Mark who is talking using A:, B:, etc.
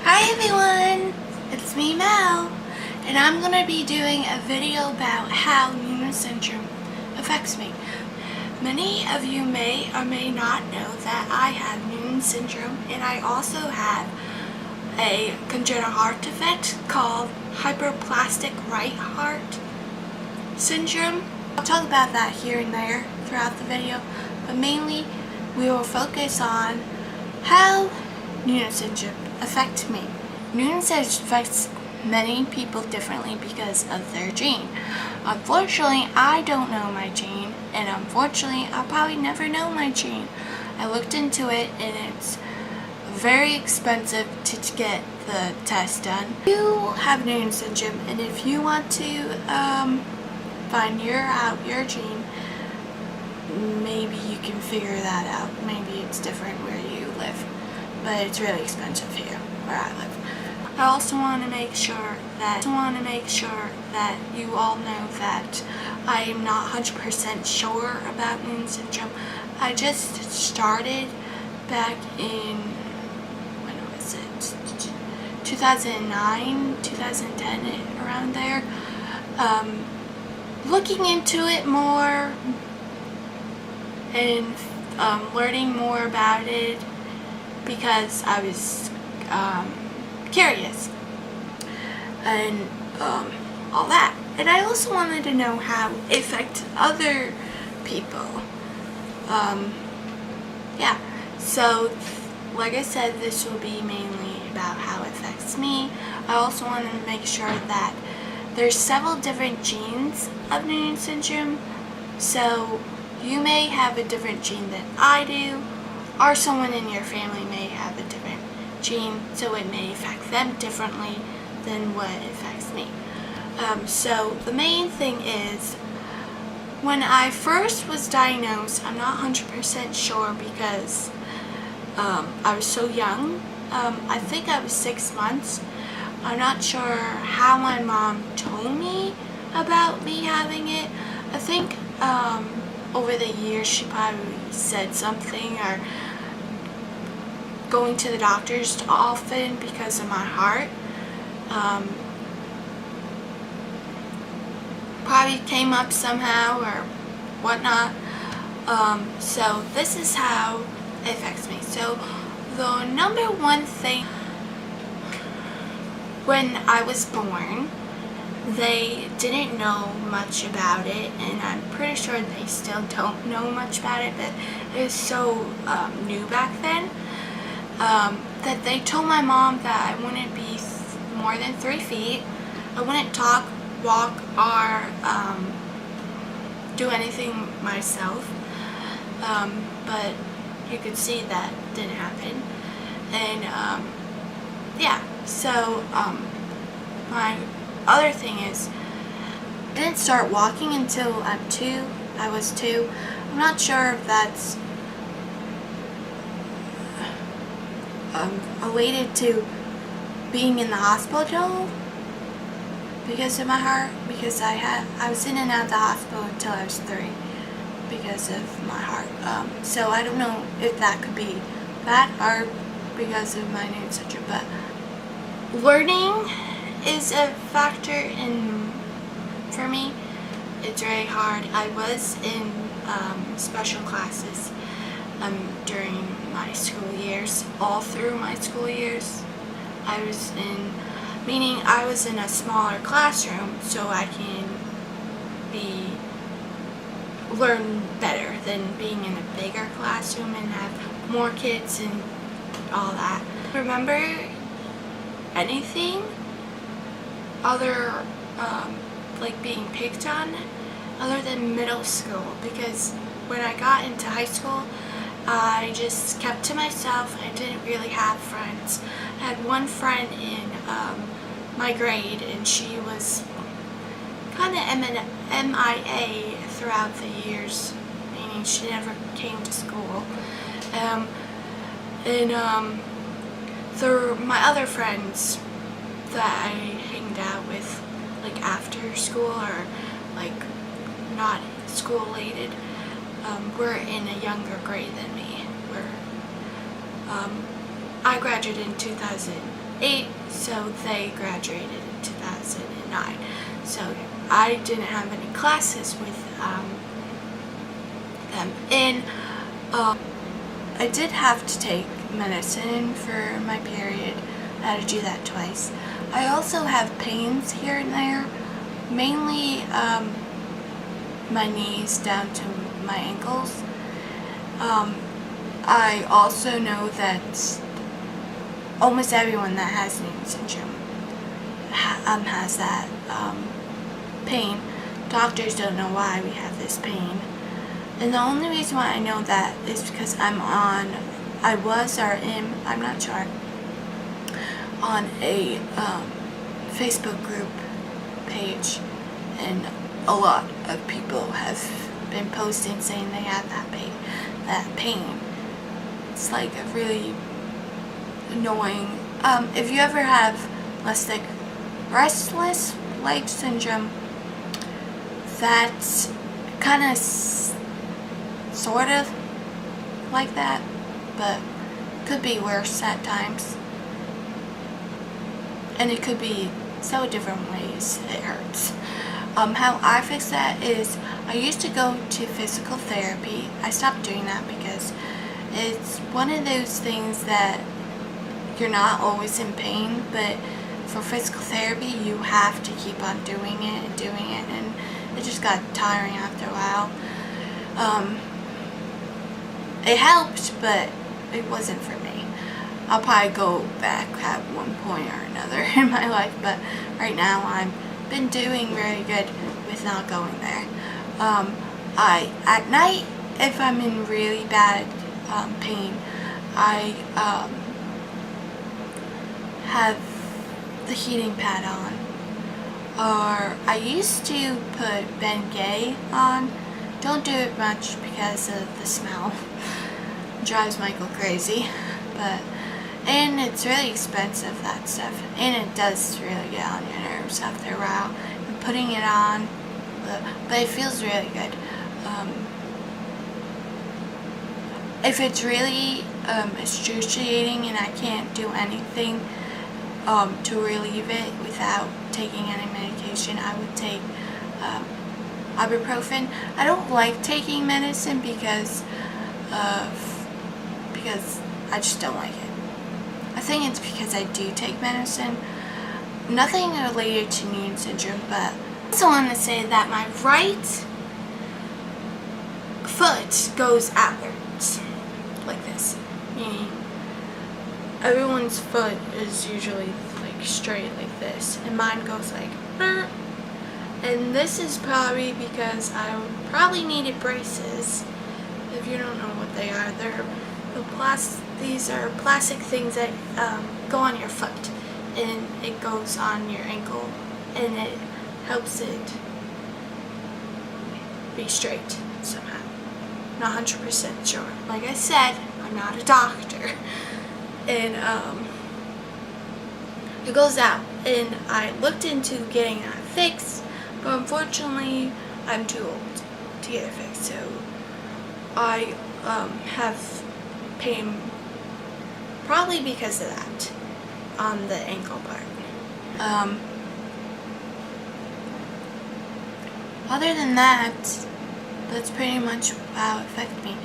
A: Hi everyone, it's me Mel, and I'm going to be doing a video about how Noonan syndrome affects me. Many of you may or may not know that I have Noonan syndrome, and I also have a congenital heart defect called hyperplastic right heart syndrome. I'll talk about that here and there throughout the video, but mainly we will focus on how Noonan syndrome affects me. Noonan syndrome affects many people differently because of their gene. Unfortunately, I don't know my gene, and unfortunately, I'll probably never know my gene. I looked into it, and it's very expensive to get the test done. You have Noonan syndrome, and if you want to find out your gene, maybe you can figure that out. Maybe it's different where you live, but it's really expensive here where I live. I also want to make sure that you all know that I am not 100% sure about Noonan syndrome. I just started back in, when was it, 2009, 2010, around there, looking into it more and learning more about it because I was curious and all that. And I also wanted to know how it affects other people. Yeah, so like I said, this will be mainly about how it affects me. I also wanted to make sure that there's several different genes of Noonan syndrome, so you may have a different gene than I do, or someone in your family may have a different gene, so it may affect them differently than what affects me. So the main thing is, when I first was diagnosed, I'm not 100% sure because I was so young. I think I was 6 months. I'm not sure how my mom told me about me having it. I think over the years she probably said something, or going to the doctors often because of my heart. Probably came up somehow or whatnot. So this is how it affects me. So the number one thing, when I was born, they didn't know much about it, and I'm pretty sure they still don't know much about it, but it was so new back then, that they told my mom that I wouldn't be more than 3 feet, I wouldn't talk, walk, or do anything myself, but you could see that didn't happen. And yeah, so my other thing is, I didn't start walking until I was 2. I'm not sure if that's related to being in the hospital because of my heart, because I was in and out of the hospital until I was 3 because of my heart. So I don't know if that could be that or because of my Noonan syndrome, but learning is a factor for me. It's very hard. I was in special classes during my school years, all through my school years. I was in a smaller classroom so I can learn better than being in a bigger classroom and have more kids and all that. Remember anything other like being picked on other than middle school, because when I got into high school I just kept to myself. I didn't really have friends. I had one friend in my grade, and she was kind of MIA throughout the years, meaning she never came to school. My other friends that I hanged out with, like after school or like not school related, were in a younger grade than me. I graduated in 2008, so they graduated in 2009. So I didn't have any classes with them. And I did have to take medicine for my period. I had to do that twice. I also have pains here and there, mainly my knees down to my ankles. I also know that almost everyone that has Noonan syndrome has that pain. Doctors don't know why we have this pain. And the only reason why I know that is because I'm not sure, on a Facebook group page, and a lot of people have been posting saying they have that pain. It's like a really annoying. If you ever have restless leg syndrome, that's kind of sort of like that, but could be worse at times, and it could be so different ways it hurts. How I fix that is I used to go to physical therapy. I stopped doing that because it's one of those things that you're not always in pain, but for physical therapy you have to keep on doing it, and it just got tiring after a while. It helped, but it wasn't for me. I'll probably go back at one point or another in my life, but right now I've been doing very good with not going there. At night, if I'm in really bad pain, I have the heating pad on, or I used to put Bengay on. Don't do it much because of the smell. It drives Michael crazy, and it's really expensive, that stuff, and it does really get on your nerves after a while. And putting it on, but it feels really good. If it's really excruciating and I can't do anything to relieve it without taking any medication, I would take ibuprofen. I don't like taking medicine because I just don't like it. I think it's because I do take medicine. Nothing related to Noonan syndrome, but I also want to say that my right foot goes outwards like this, meaning everyone's foot is usually like straight like this, and mine goes like brr. And this is probably because I probably needed braces. If you don't know what they are, these are plastic things that go on your foot, and it goes on your ankle, and it helps it be straight somehow. Not 100% sure. Like I said, I'm not a doctor, and it goes out, and I looked into getting that fixed, but unfortunately I'm too old to get it fixed, so I have pain probably because of that on the ankle part. Other than that, that's pretty much how it affected me.